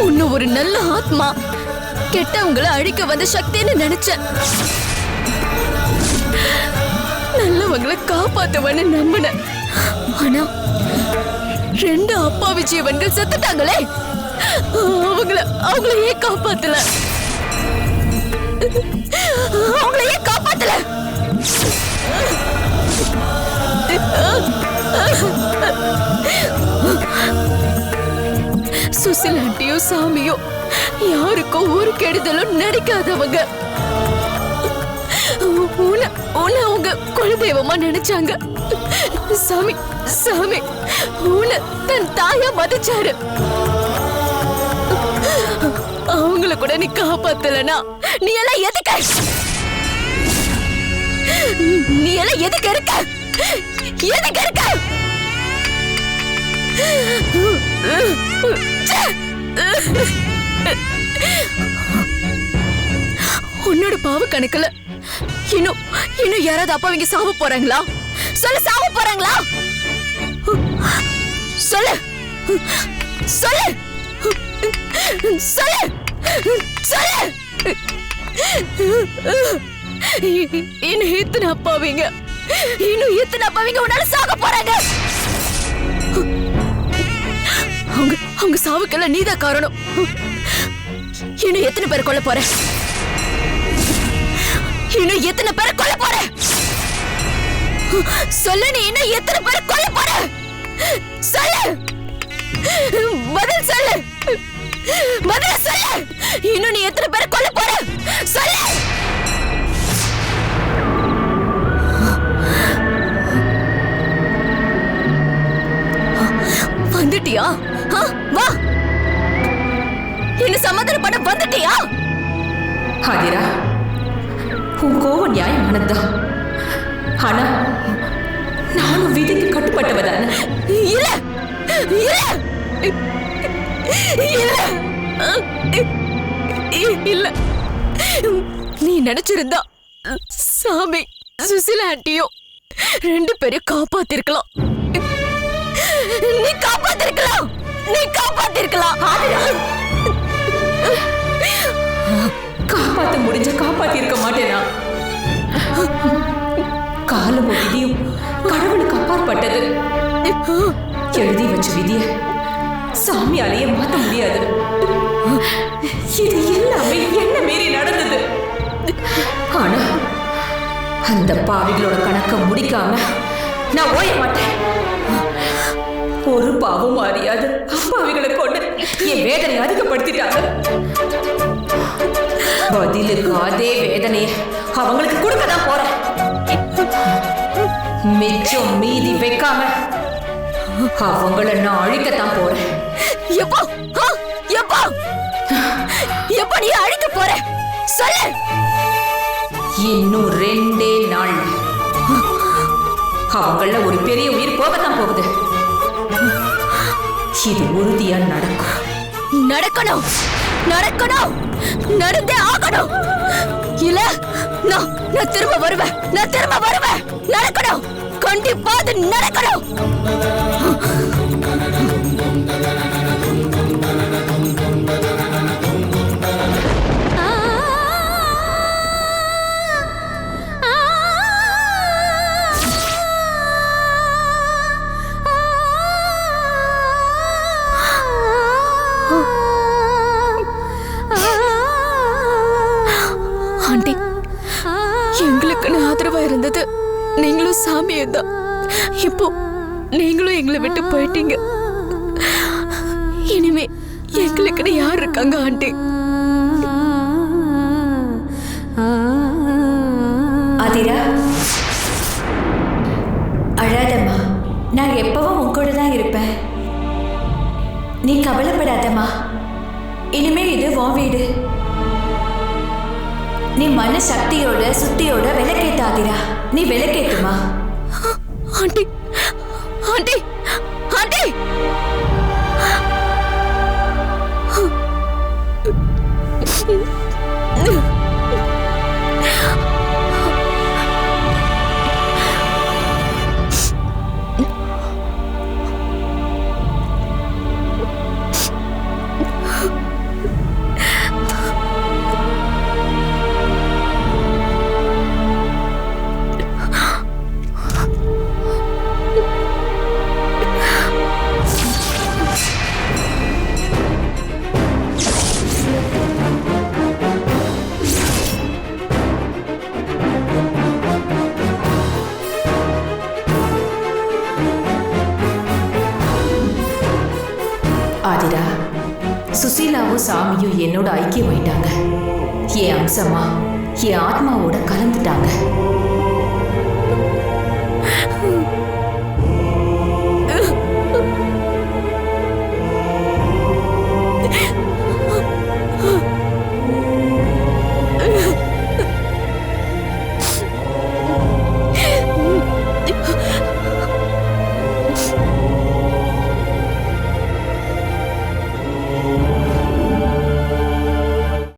உன்னை ஒரு நல்ல ஆத்மா கெட்டவங்களை அழிக்க வந்த சக்தின்னு நினைச்சேன். நல்லவங்களை காப்பாத்துவன்னு நம்பினேன். ஆனா 2 அப்பாவி ஜீவன்கள் செத்துட்டாங்களே, அவங்கள ஏன் காப்பாத்தல? அவங்கள ஏன் காப்பாத்தல? சுசில் ஆண்டியும் சாமியும் யாருக்கும் ஒரு கெடுதலும் நினைக்காதவங்க. அவங்க குலதெய்வமா நினைச்சாங்க. சாமி சாமி உன்னை தன் தாயா மதிச்சாரு. அவங்கள கூட நீ காப்பாத்தலனா நீ எல்லாம் எதுக்கு? நீ எல்லாம் எதுக்கு இருக்க? எதுக்கு இருக்க? உன்னோட பாவ கணக்குல இன்னும் யாராவது அப்பாவிங்க சாவ போறாங்களா? சொல்லு, சாவ போறாங்களா? சொல்லு சொல்லு சொல்லு சொல்லு. இன்னும் எத்தனை அப்பாவிங்க உன்னால சாக போறாங்க. அவங்க சாவுக்கெல்லாம் நீதான் காரணம். இன்னும் எத்தனை பேர் கொல்ல போற? இன்னும் எத்தனை பேர் கொல்ல போற? சொல்லு, நீ இன்னும் எத்தனை பேர் கொல்ல போற? சொல்லு, பதில் சொல்லு, பதில் சொல்லு. இன்னும் நீ எத்தனை பேர் கொல்ல போற? சொல்லு. வந்துட்டியா? வா, என்ன சமாதானம் பண்ண வந்துட்டியா? ஆதிரா, உன் கோவம் நியாயமானதுதான். ஆனா நானும் விதிக்கு கட்டுப்பட்டவதான. இல்ல இல்ல இல்ல, நீ நினைச்சிருந்தா சாமி சுசிலா ஆண்டியும் 2 பேரையும் காப்பாத்திருக்கலாம். நீ காப்பாத்திருக்கலாம். காப்பாத்த முடிஞ்ச காப்பாத்தி இருக்க மாட்டேனா? காலம் விதியும் கடவுளுக்கு அப்பாற்பட்டது. எழுதி வச்ச விதிய சாமியாலேயே மாத்த முடியாது. இது எல்லாமே என்ன மீறி நடந்தது. ஆனா அந்த பாவிகளோட கணக்க முடிக்காம நான் ஓய மாட்டேன். ஒரு பாவம் அறியாது அப்பாவிகளை கொண்டு என் வேதனை அதிகப்படுத்திட்டாங்க. பதிலுக்கு அதே வேதனைய அவங்களுக்கு கொடுக்கதான் போறேன். மிச்சம் மீதி வைக்காம அவங்கள நான் அழிக்கத்தான் போறேன். எப்ப நீ அழிக்க போற? சொல்லு. இன்னும் 2 நாள் அவங்கள ஒரு பெரிய உயிர் போகத்தான் போகுது. இது உறுதியா நடக்கணும். நடந்தே ஆகணும். இல்ல நான் திரும்ப வருவேன். நடக்கணும். கண்டிப்பா அது நடக்கணும். ஆண்டி, எங்களுக்குன்னு ஆதரவா இருந்தது நீங்களும் சாமியே தான். இப்போ நீங்களும் எங்களை விட்டு போயிட்டீங்க. இனிமே எங்களுக்குன்னு யார் இருக்காங்க ஆண்டி? ஆதிரா, அழாதம்மா. நான் எப்பவும் உன் கூட தான் இருப்பேன். நீ கவலைப்படாதம்மா. இனிமே இது உன் வீடு. நீ மனசக்தியோட சுத்தியோட விளக்கேத்தாதிரா. நீ விளக்கேத்துமா? ஆண்டி ஆண்டி ஆண்டி ஆதிரா, சுசீலாவும் சாமியும் என்னோட ஐக்கியமாயிட்டாங்க. என் அம்சமா என் ஆத்மாவோட கலந்துட்டாங்க.